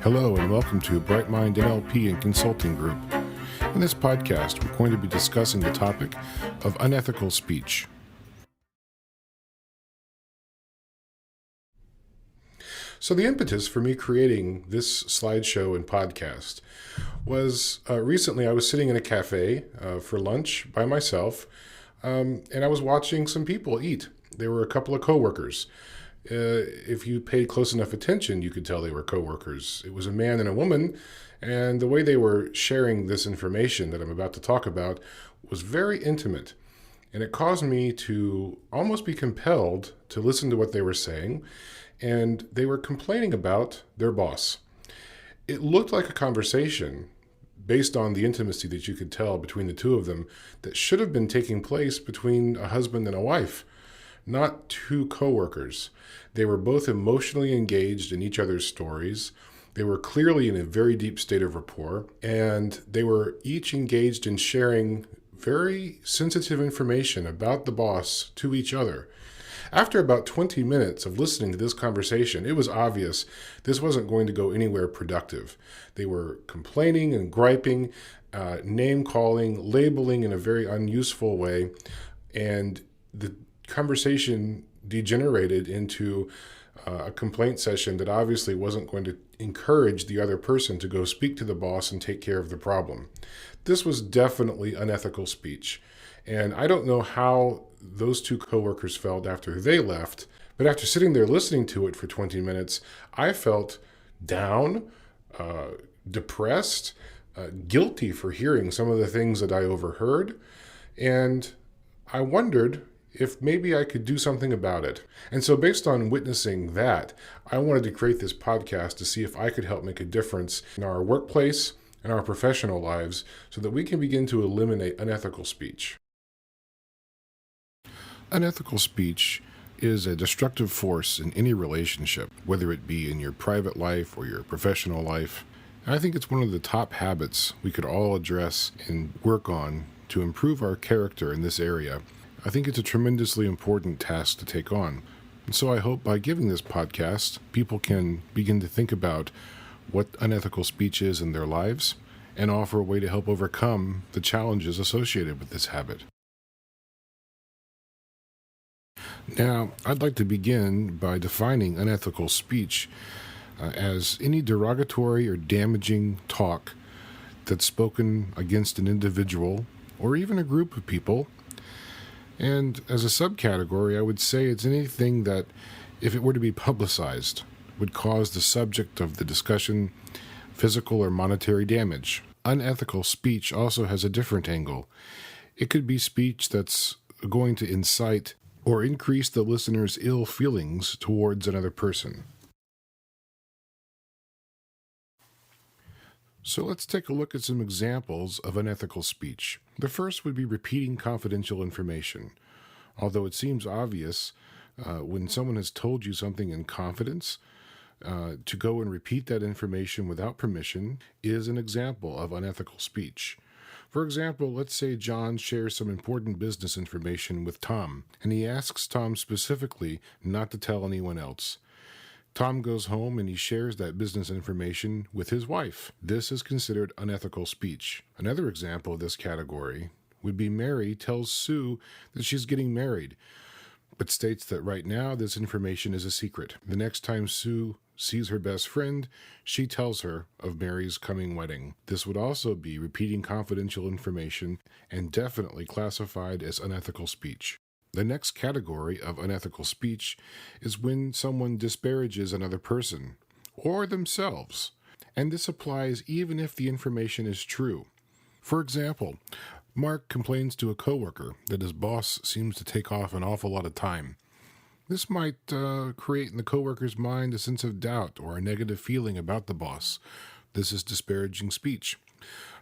Hello and welcome to Bright Mind NLP and Consulting Group. In this podcast, we're going to be discussing the topic of unethical speech. So the impetus for me creating this slideshow and podcast was recently I was sitting in a cafe for lunch by myself, and I was watching some people eat. There were a couple of coworkers. If you paid close enough attention, you could tell they were coworkers. It was a man and a woman, and the way they were sharing this information that I'm about to talk about was very intimate. And it caused me to almost be compelled to listen to what they were saying, and they were complaining about their boss. It looked like a conversation based on the intimacy that you could tell between the two of them that should have been taking place between a husband and a wife, not two coworkers. They were both emotionally engaged in each other's stories. They were clearly in a very deep state of rapport, and they were each engaged in sharing very sensitive information about the boss to each other. After about 20 minutes of listening to this conversation, it was obvious this wasn't going to go anywhere productive. They were complaining and griping, name-calling, labeling in a very unuseful way, and the conversation degenerated into a complaint session that obviously wasn't going to encourage the other person to go speak to the boss and take care of the problem. This was definitely unethical speech. And I don't know how those two coworkers felt after they left, but after sitting there listening to it for 20 minutes, I felt down, depressed, guilty for hearing some of the things that I overheard, and I wondered if maybe I could do something about it. And so based on witnessing that, I wanted to create this podcast to see if I could help make a difference in our workplace and our professional lives so that we can begin to eliminate unethical speech. Unethical speech is a destructive force in any relationship, whether it be in your private life or your professional life. And I think it's one of the top habits we could all address and work on to improve our character in this area. I think it's a tremendously important task to take on. And so I hope by giving this podcast, people can begin to think about what unethical speech is in their lives and offer a way to help overcome the challenges associated with this habit. Now, I'd like to begin by defining unethical speech as any derogatory or damaging talk that's spoken against an individual or even a group of people. And as a subcategory, I would say it's anything that, if it were to be publicized, would cause the subject of the discussion physical or monetary damage. Unethical speech also has a different angle. It could be speech that's going to incite or increase the listener's ill feelings towards another person. So let's take a look at some examples of unethical speech. The first would be repeating confidential information. Although it seems obvious, when someone has told you something in confidence, to go and repeat that information without permission is an example of unethical speech. For example, let's say John shares some important business information with Tom, and he asks Tom specifically not to tell anyone else. Tom goes home and he shares that business information with his wife. This is considered unethical speech. Another example of this category would be Mary tells Sue that she's getting married, but states that right now this information is a secret. The next time Sue sees her best friend, she tells her of Mary's coming wedding. This would also be repeating confidential information and definitely classified as unethical speech. The next category of unethical speech is when someone disparages another person or themselves, and this applies even if the information is true. For example, Mark complains to a coworker that his boss seems to take off an awful lot of time. This might create in the coworker's mind a sense of doubt or a negative feeling about the boss. This is disparaging speech.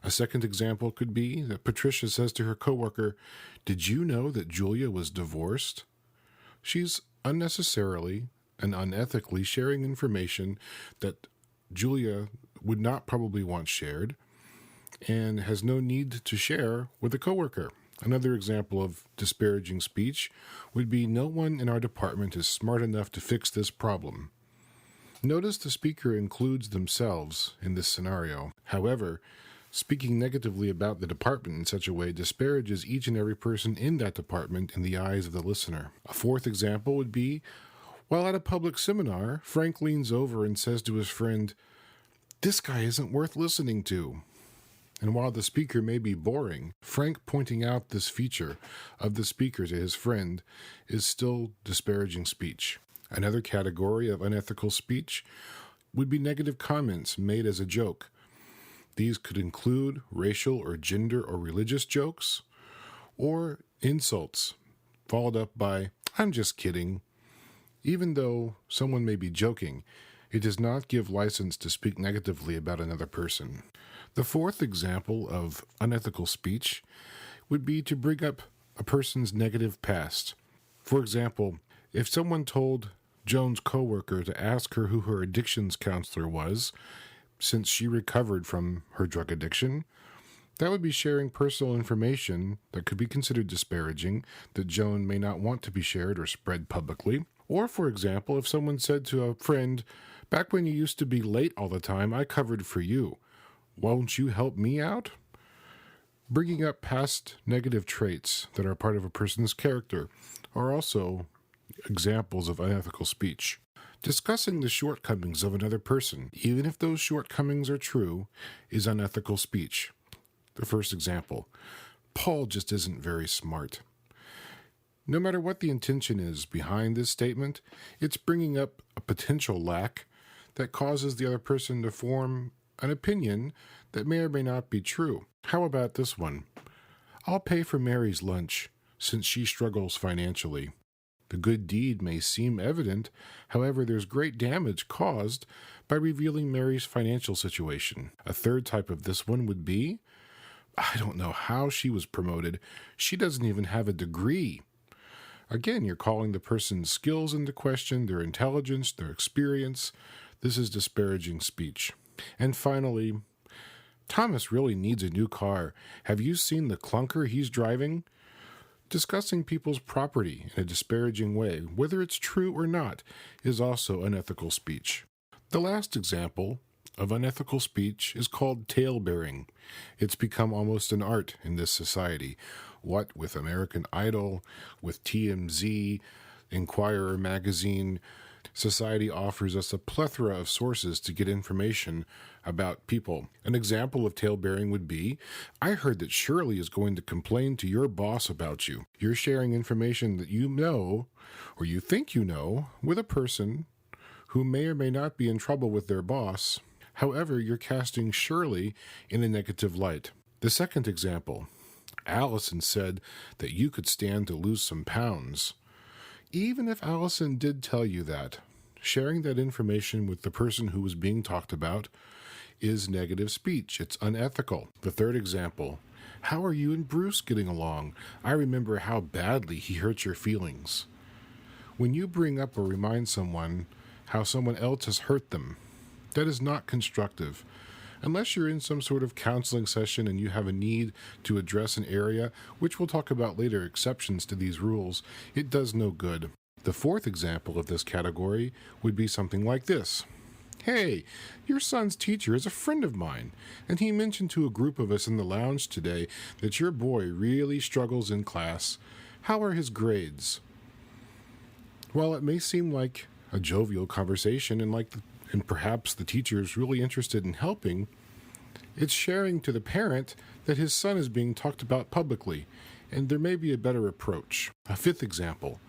A second example could be that Patricia says to her coworker, "Did you know that Julia was divorced?" She's unnecessarily and unethically sharing information that Julia would not probably want shared and has no need to share with a coworker. Another example of disparaging speech would be, "No one in our department is smart enough to fix this problem." Notice the speaker includes themselves in this scenario. However, speaking negatively about the department in such a way disparages each and every person in that department in the eyes of the listener. A fourth example would be, while at a public seminar, Frank leans over and says to his friend, "This guy isn't worth listening to." And while the speaker may be boring, Frank pointing out this feature of the speaker to his friend is still disparaging speech. Another category of unethical speech would be negative comments made as a joke. These could include racial or gender or religious jokes, or insults, followed up by, "I'm just kidding." Even though someone may be joking, it does not give license to speak negatively about another person. The fourth example of unethical speech would be to bring up a person's negative past. For example, if someone told Joan's coworker to ask her who her addictions counselor was, since she recovered from her drug addiction, that would be sharing personal information that could be considered disparaging that Joan may not want to be shared or spread publicly. Or, for example, if someone said to a friend, "Back when you used to be late all the time, I covered for you. Won't you help me out?" Bringing up past negative traits that are part of a person's character are also examples of unethical speech. Discussing the shortcomings of another person, even if those shortcomings are true, is unethical speech. The first example, "Paul just isn't very smart." No matter what the intention is behind this statement, it's bringing up a potential lack that causes the other person to form an opinion that may or may not be true. How about this one? "I'll pay for Mary's lunch since she struggles financially." The good deed may seem evident, however, there's great damage caused by revealing Mary's financial situation. A third type of this one would be, "I don't know how she was promoted. She doesn't even have a degree." Again, you're calling the person's skills into question, their intelligence, their experience. This is disparaging speech. And finally, "Thomas really needs a new car. Have you seen the clunker he's driving?" Discussing people's property in a disparaging way, whether it's true or not, is also unethical speech. The last example of unethical speech is called tale-bearing. It's become almost an art in this society. What with American Idol, with TMZ, Inquirer magazine, society offers us a plethora of sources to get information about people. An example of tale-bearing would be, "I heard that Shirley is going to complain to your boss about you." You're sharing information that you know, or you think you know, with a person who may or may not be in trouble with their boss. However, you're casting Shirley in a negative light. The second example, "Allison said that you could stand to lose some pounds." Even if Allison did tell you that, sharing that information with the person who was being talked about is negative speech. It's unethical. The third example, "How are you and Bruce getting along? I remember how badly he hurt your feelings." When you bring up or remind someone how someone else has hurt them, that is not constructive. Unless you're in some sort of counseling session and you have a need to address an area, which we'll talk about later, exceptions to these rules, it does no good. The fourth example of this category would be something like this. "Hey, your son's teacher is a friend of mine, and he mentioned to a group of us in the lounge today that your boy really struggles in class. How are his grades?" While it may seem like a jovial conversation and perhaps the teacher is really interested in helping, it's sharing to the parent that his son is being talked about publicly, and there may be a better approach. A fifth example,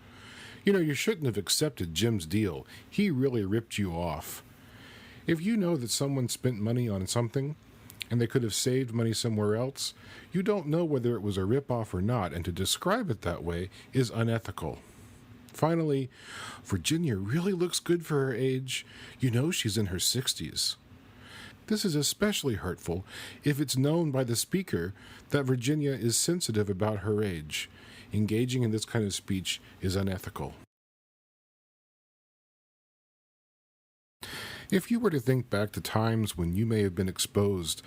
"You shouldn't have accepted Jim's deal. He really ripped you off." If you know that someone spent money on something, and they could have saved money somewhere else, you don't know whether it was a rip-off or not, and to describe it that way is unethical. Finally, "Virginia really looks good for her age. She's in her 60s. This is especially hurtful if it's known by the speaker that Virginia is sensitive about her age. Engaging in this kind of speech is unethical. If you were to think back to times when you may have been exposed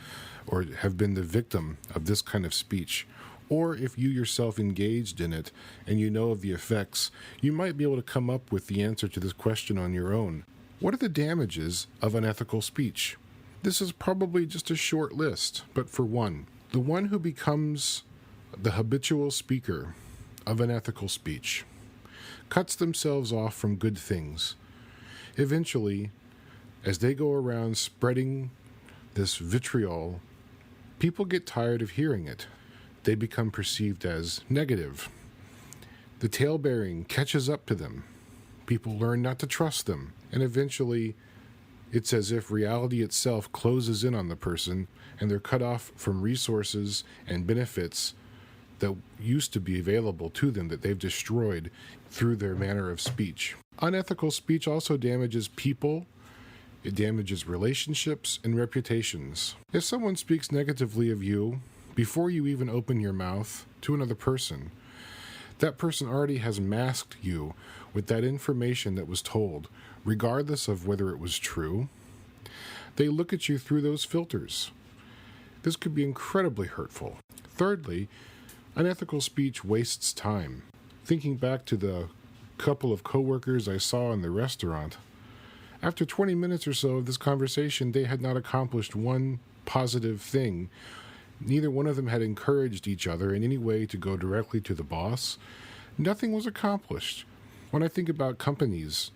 or have been the victim of this kind of speech, or if you yourself engaged in it and you know of the effects, you might be able to come up with the answer to this question on your own. What are the damages of unethical speech? This is probably just a short list, but for one, the one who becomes the habitual speaker of unethical speech cuts themselves off from good things. Eventually, as they go around spreading this vitriol, people get tired of hearing it. They become perceived as negative. The tale-bearing catches up to them. People learn not to trust them. And eventually, it's as if reality itself closes in on the person and they're cut off from resources and benefits that used to be available to them that they've destroyed through their manner of speech. Unethical speech also damages people. It damages relationships and reputations. If someone speaks negatively of you before you even open your mouth to another person, that person already has masked you with that information that was told, regardless of whether it was true. They look at you through those filters. This could be incredibly hurtful. Thirdly, unethical speech wastes time. Thinking back to the couple of coworkers I saw in the restaurant, after 20 minutes or so of this conversation, they had not accomplished one positive thing. Neither one of them had encouraged each other in any way to go directly to the boss. Nothing was accomplished. When I think about companies,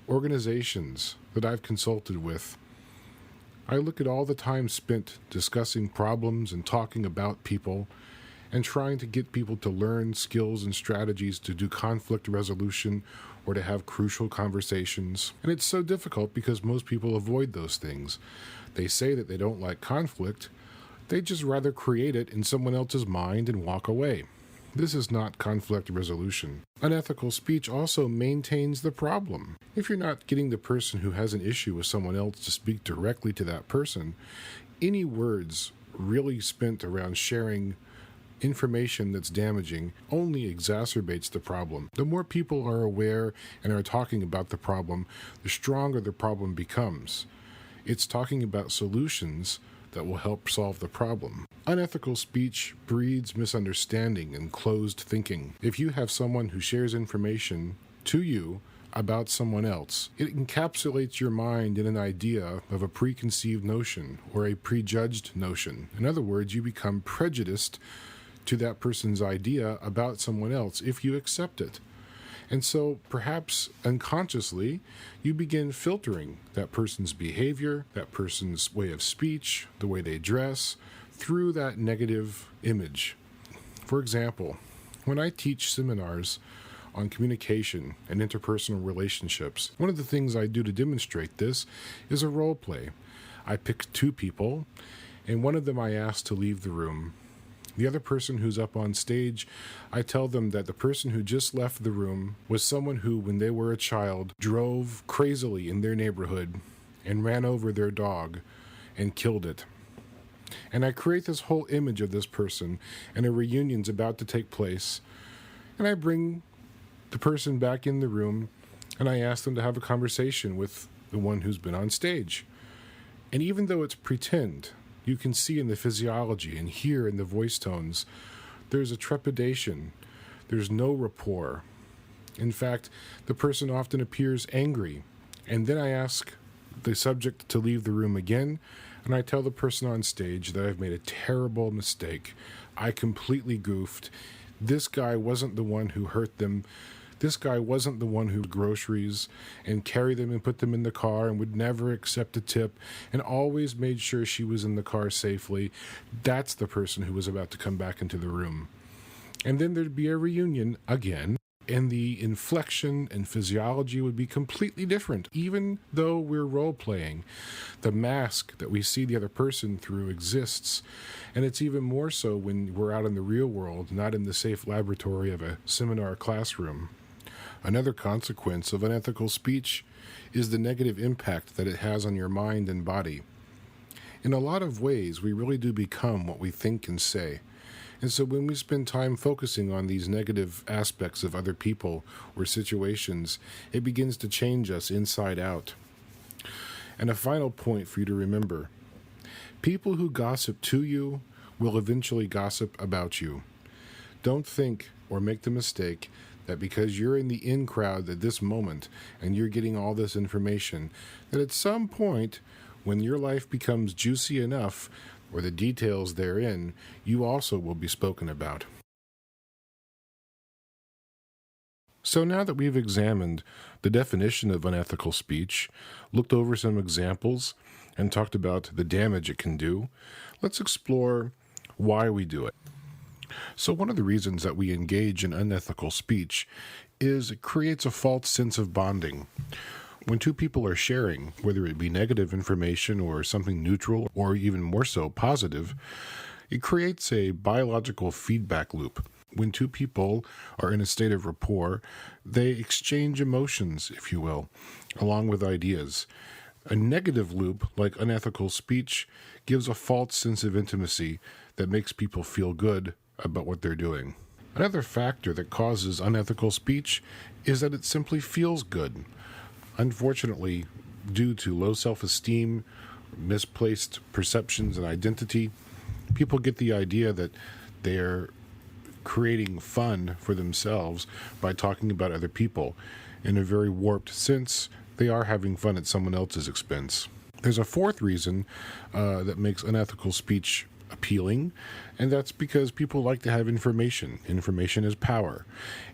organizations that I've consulted with, I look at all the time spent discussing problems and talking about people and trying to get people to learn skills and strategies to do conflict resolution or to have crucial conversations. And it's so difficult because most people avoid those things. They say that they don't like conflict. They just rather create it in someone else's mind and walk away. This is not conflict resolution. Unethical speech also maintains the problem. If you're not getting the person who has an issue with someone else to speak directly to that person, any words really spent around sharing information that's damaging only exacerbates the problem. The more people are aware and are talking about the problem, the stronger the problem becomes. It's talking about solutions that will help solve the problem. Unethical speech breeds misunderstanding and closed thinking. If you have someone who shares information to you about someone else, it encapsulates your mind in an idea of a preconceived notion or a prejudged notion. In other words, you become prejudiced to that person's idea about someone else if you accept it. And so perhaps unconsciously, you begin filtering that person's behavior, that person's way of speech, the way they dress, through that negative image. For example, when I teach seminars on communication and interpersonal relationships, one of the things I do to demonstrate this is a role play. I pick two people, and one of them I ask to leave the room. The other person who's up on stage, I tell them that the person who just left the room was someone who, when they were a child, drove crazily in their neighborhood and ran over their dog and killed it. And I create this whole image of this person, and a reunion's about to take place. And I bring the person back in the room, and I ask them to have a conversation with the one who's been on stage. And even though it's pretend, you can see in the physiology and hear in the voice tones, there's a trepidation. There's no rapport. In fact, the person often appears angry. And then I ask the subject to leave the room again, and I tell the person on stage that I've made a terrible mistake. I completely goofed. This guy wasn't the one who hurt them. This guy wasn't the one who would groceries and carry them and put them in the car and would never accept a tip and always made sure she was in the car safely. That's the person who was about to come back into the room. And then there'd be a reunion again, and the inflection and physiology would be completely different. Even though we're role-playing, the mask that we see the other person through exists. And it's even more so when we're out in the real world, not in the safe laboratory of a seminar classroom. Another consequence of unethical speech is the negative impact that it has on your mind and body. In a lot of ways, we really do become what we think and say. And so when we spend time focusing on these negative aspects of other people or situations, it begins to change us inside out. And a final point for you to remember: people who gossip to you will eventually gossip about you. Don't think or make the mistake that because you're in the in crowd at this moment and you're getting all this information, that at some point when your life becomes juicy enough, or the details therein, you also will be spoken about. So now that we've examined the definition of unethical speech, looked over some examples, and talked about the damage it can do, let's explore why we do it. So one of the reasons that we engage in unethical speech is it creates a false sense of bonding. When two people are sharing, whether it be negative information or something neutral, or even more so positive, it creates a biological feedback loop. When two people are in a state of rapport, they exchange emotions, if you will, along with ideas. A negative loop, like unethical speech, gives a false sense of intimacy that makes people feel good about what they're doing. Another factor that causes unethical speech is that it simply feels good. Unfortunately, due to low self-esteem, misplaced perceptions and identity, people get the idea that they're creating fun for themselves by talking about other people. In a very warped sense, they are having fun at someone else's expense. There's a fourth reason that makes unethical speech appealing, and that's because people like to have information. Information is power.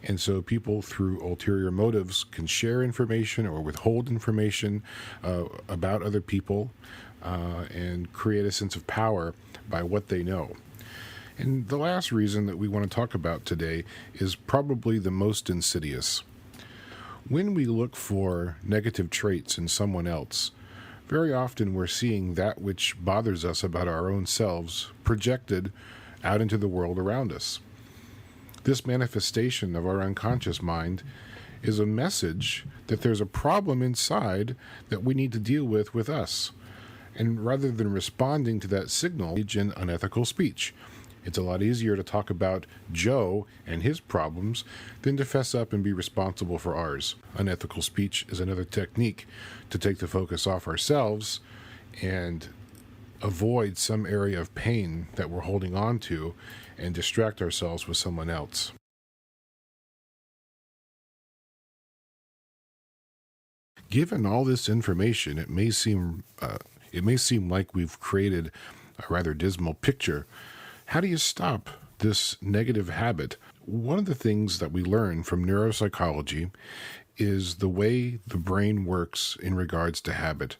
And so people, through ulterior motives, can share information or withhold information about other people and create a sense of power by what they know. And the last reason that we want to talk about today is probably the most insidious. When we look for negative traits in someone else, very often we're seeing that which bothers us about our own selves projected out into the world around us. This manifestation of our unconscious mind is a message that there's a problem inside that we need to deal with us. And rather than responding to that signal, engage in unethical speech. It's a lot easier to talk about Joe and his problems than to fess up and be responsible for ours. Unethical speech is another technique to take the focus off ourselves and avoid some area of pain that we're holding on to and distract ourselves with someone else. Given all this information, it may seem like we've created a rather dismal picture. How do you stop this negative habit? One of the things that we learn from neuropsychology is the way the brain works in regards to habit.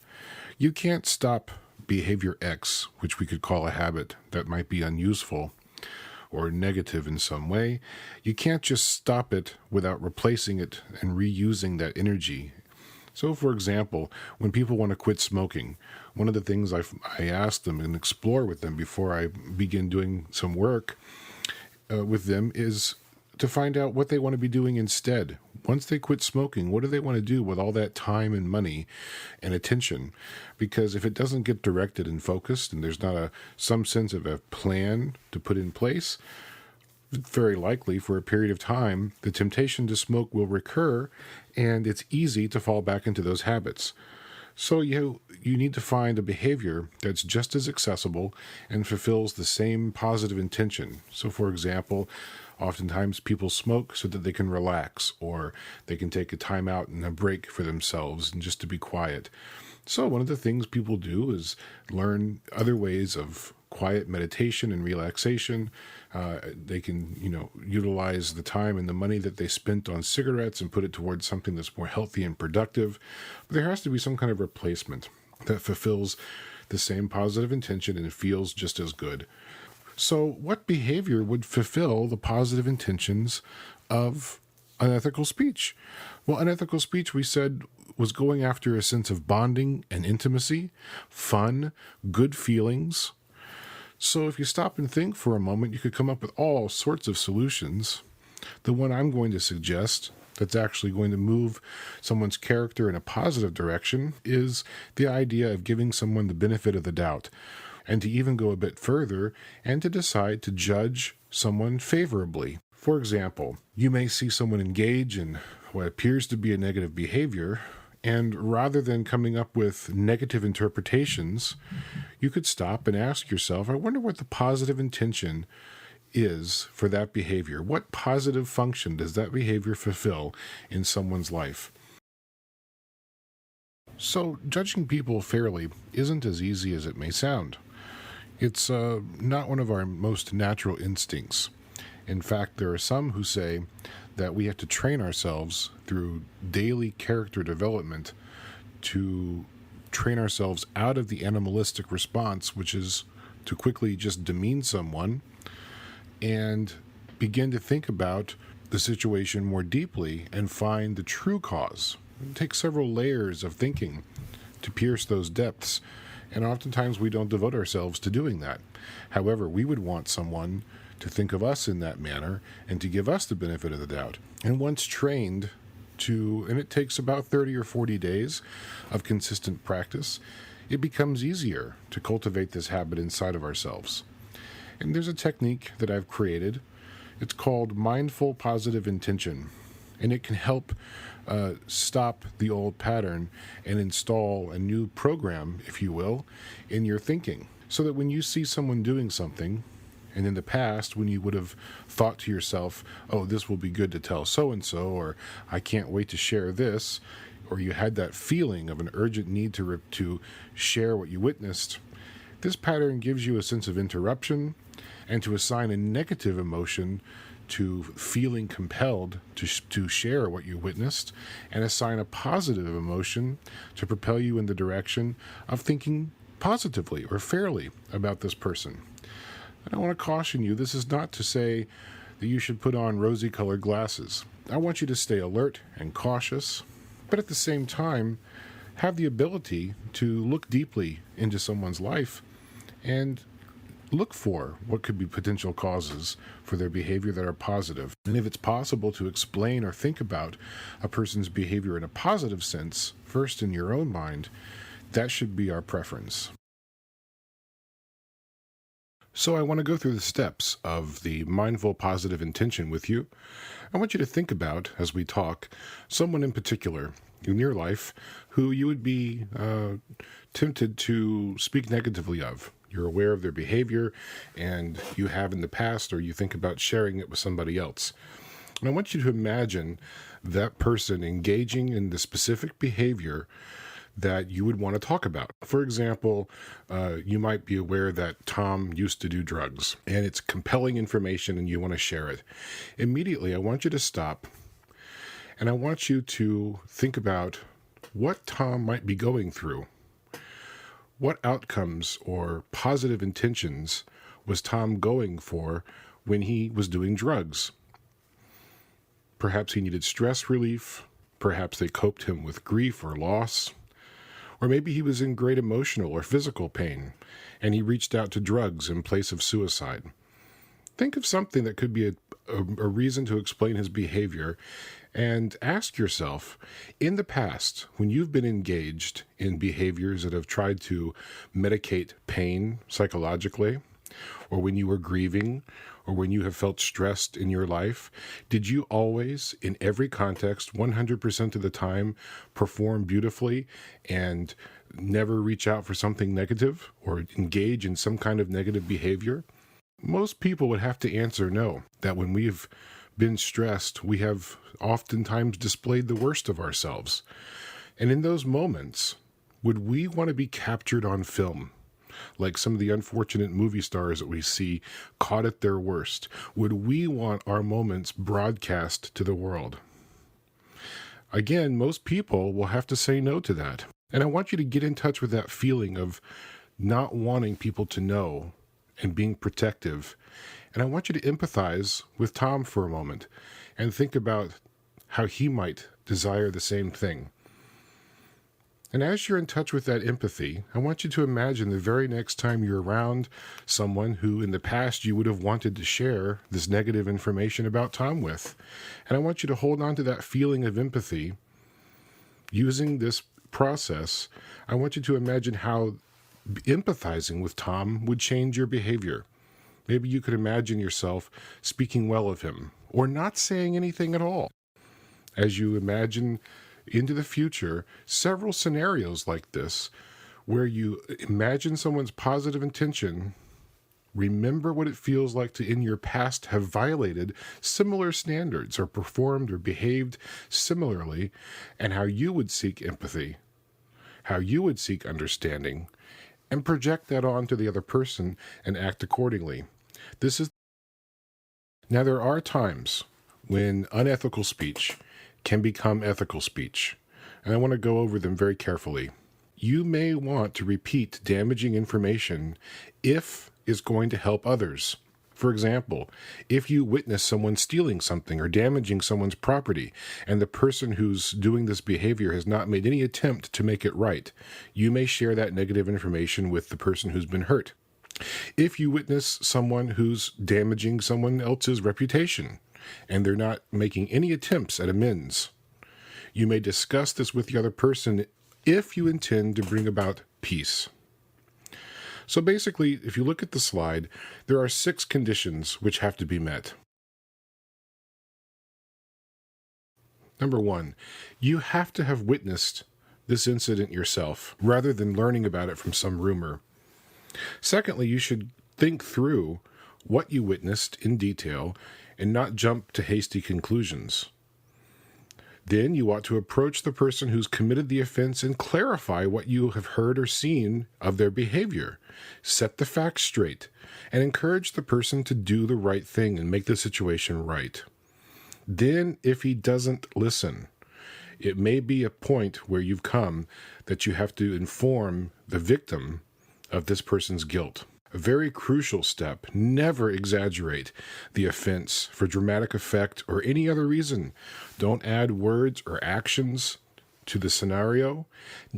You can't stop behavior X, which we could call a habit that might be unuseful or negative in some way. You can't just stop it without replacing it and reusing that energy. So, for example, when people want to quit smoking, one of the things I ask them and explore with them before I begin doing some work with them is to find out what they want to be doing instead. Once they quit smoking, what do they want to do with all that time and money and attention? Because if it doesn't get directed and focused and there's not some sense of a plan to put in place, very likely for a period of time, the temptation to smoke will recur, and it's easy to fall back into those habits. So you need to find a behavior that's just as accessible and fulfills the same positive intention. So, for example, oftentimes people smoke so that they can relax, or they can take a time out and a break for themselves and just to be quiet. So one of the things people do is learn other ways of quiet meditation and relaxation. They can, utilize the time and the money that they spent on cigarettes and put it towards something that's more healthy and productive. But there has to be some kind of replacement that fulfills the same positive intention and feels just as good. So what behavior would fulfill the positive intentions of unethical speech? Well, unethical speech, we said, was going after a sense of bonding and intimacy, fun, good feelings. So if you stop and think for a moment, you could come up with all sorts of solutions. The one I'm going to suggest that's actually going to move someone's character in a positive direction is the idea of giving someone the benefit of the doubt, and to even go a bit further and to decide to judge someone favorably. For example, you may see someone engage in what appears to be a negative behavior, and rather than coming up with negative interpretations, you could stop and ask yourself, I wonder what the positive intention is for that behavior. What positive function does that behavior fulfill in someone's life? So, judging people fairly isn't as easy as it may sound. It's not one of our most natural instincts. In fact, there are some who say that we have to train ourselves through daily character development to train ourselves out of the animalistic response, which is to quickly just demean someone, and begin to think about the situation more deeply and find the true cause. It takes several layers of thinking to pierce those depths, and oftentimes we don't devote ourselves to doing that. However, we would want someone to think of us in that manner and to give us the benefit of the doubt. And once trained to, and it takes about 30 or 40 days of consistent practice, it becomes easier to cultivate this habit inside of ourselves. And there's a technique that I've created. It's called mindful positive intention, and it can help stop the old pattern and install a new program, if you will, in your thinking. So that when you see someone doing something, and in the past, when you would have thought to yourself, oh, this will be good to tell so-and-so, or I can't wait to share this, or you had that feeling of an urgent need to share what you witnessed, this pattern gives you a sense of interruption and to assign a negative emotion to feeling compelled to share what you witnessed, and assign a positive emotion to propel you in the direction of thinking positively or fairly about this person. And I want to caution you, this is not to say that you should put on rosy-colored glasses. I want you to stay alert and cautious, but at the same time, have the ability to look deeply into someone's life and look for what could be potential causes for their behavior that are positive. And if it's possible to explain or think about a person's behavior in a positive sense, first in your own mind, that should be our preference. So I want to go through the steps of the mindful positive intention with you. I want you to think about, as we talk, someone in particular in your life who you would be tempted to speak negatively of. You're aware of their behavior, and you have in the past, or you think about sharing it with somebody else. And I want you to imagine that person engaging in the specific behavior that you would want to talk about. For example, you might be aware that Tom used to do drugs, and it's compelling information and you want to share it. Immediately, I want you to stop, and I want you to think about what Tom might be going through. What outcomes or positive intentions was Tom going for when he was doing drugs? Perhaps he needed stress relief. Perhaps they coped him with grief or loss. Or maybe he was in great emotional or physical pain, and he reached out to drugs in place of suicide. Think of something that could be a reason to explain his behavior, and ask yourself, in the past, when you've been engaged in behaviors that have tried to medicate pain psychologically, or when you were grieving, or when you have felt stressed in your life, did you always, in every context, 100% of the time, perform beautifully and never reach out for something negative or engage in some kind of negative behavior? Most people would have to answer no, that when we've been stressed, we have oftentimes displayed the worst of ourselves. And in those moments, would we want to be captured on film? Like some of the unfortunate movie stars that we see caught at their worst. Would we want our moments broadcast to the world? Again, most people will have to say no to that. And I want you to get in touch with that feeling of not wanting people to know and being protective. And I want you to empathize with Tom for a moment and think about how he might desire the same thing. And as you're in touch with that empathy, I want you to imagine the very next time you're around someone who in the past you would have wanted to share this negative information about Tom with. And I want you to hold on to that feeling of empathy. Using this process, I want you to imagine how empathizing with Tom would change your behavior. Maybe you could imagine yourself speaking well of him, or not saying anything at all. As you imagine into the future, several scenarios like this, where you imagine someone's positive intention Remember what it feels like to, in your past, have violated similar standards or performed or behaved similarly, and how you would seek empathy, how you would seek understanding, and project that onto the other person and act accordingly. Now, there are times when unethical speech can become ethical speech, and I want to go over them very carefully. You may want to repeat damaging information if it's going to help others. For example, if you witness someone stealing something or damaging someone's property, and the person who's doing this behavior has not made any attempt to make it right, you may share that negative information with the person who's been hurt. If you witness someone who's damaging someone else's reputation, and they're not making any attempts at amends, you may discuss this with the other person if you intend to bring about peace. So basically, if you look at the slide, there are 6 conditions which have to be met. Number 1, you have to have witnessed this incident yourself, rather than learning about it from some rumor. Secondly, you should think through what you witnessed in detail and not jump to hasty conclusions. Then you ought to approach the person who's committed the offense and clarify what you have heard or seen of their behavior. Set the facts straight and encourage the person to do the right thing and make the situation right. Then, if he doesn't listen, it may be a point where you've come that you have to inform the victim of this person's guilt. A very crucial step: never exaggerate the offense for dramatic effect or any other reason. Don't add words or actions to the scenario,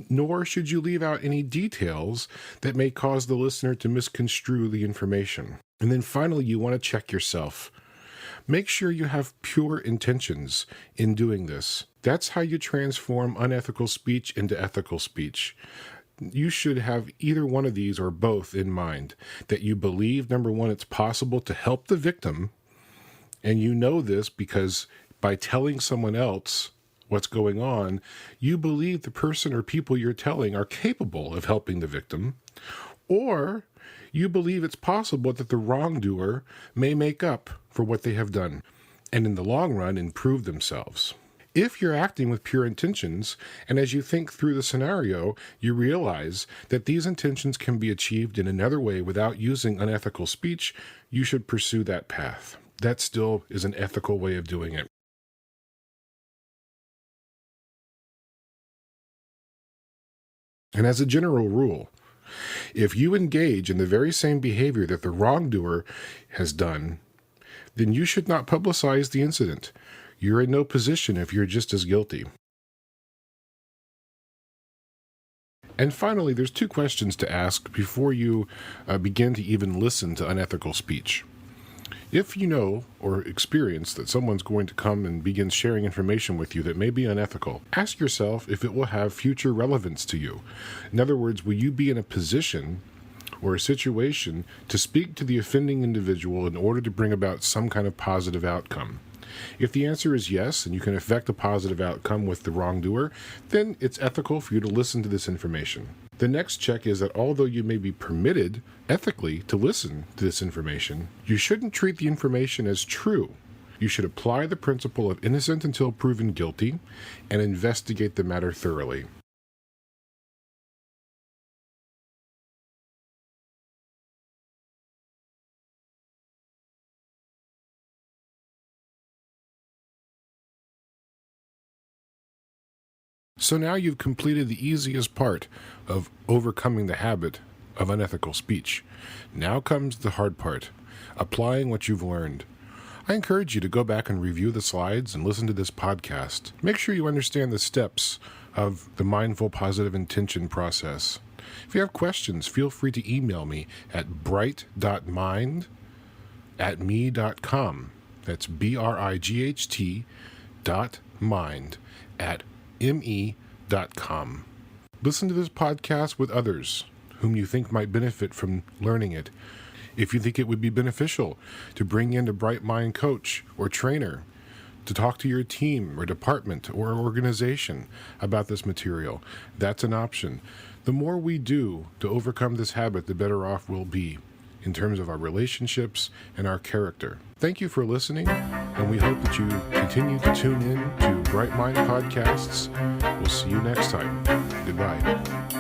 nor should you leave out any details that may cause the listener to misconstrue the information. And then finally, you want to check yourself. Make sure you have pure intentions in doing this. That's how you transform unethical speech into ethical speech. You should have either one of these or both in mind. That you believe, number one, it's possible to help the victim, and you know this because by telling someone else what's going on, you believe the person or people you're telling are capable of helping the victim, or you believe it's possible that the wrongdoer may make up for what they have done, and in the long run improve themselves. If you're acting with pure intentions, and as you think through the scenario, you realize that these intentions can be achieved in another way without using unethical speech, you should pursue that path. That still is an ethical way of doing it. And as a general rule, if you engage in the very same behavior that the wrongdoer has done, then you should not publicize the incident. You're in no position if you're just as guilty. And finally, there's 2 questions to ask before you begin to even listen to unethical speech. If you know or experience that someone's going to come and begin sharing information with you that may be unethical, ask yourself if it will have future relevance to you. In other words, will you be in a position or a situation to speak to the offending individual in order to bring about some kind of positive outcome? If the answer is yes, and you can effect a positive outcome with the wrongdoer, then it's ethical for you to listen to this information. The next check is that although you may be permitted ethically to listen to this information, you shouldn't treat the information as true. You should apply the principle of innocent until proven guilty and investigate the matter thoroughly. So now you've completed the easiest part of overcoming the habit of unethical speech. Now comes the hard part, applying what you've learned. I encourage you to go back and review the slides and listen to this podcast. Make sure you understand the steps of the mindful positive intention process. If you have questions, feel free to email me at bright.mind@me.com. That's bright.mind@me.com. Listen to this podcast with others whom you think might benefit from learning it. If you think it would be beneficial to bring in a Bright Mind coach or trainer to talk to your team or department or organization about this material, that's an option. The more we do to overcome this habit, the better off we'll be. in terms of our relationships and our character. Thank you for listening, and we hope that you continue to tune in to Bright Mind Podcasts. We'll see you next time. Goodbye.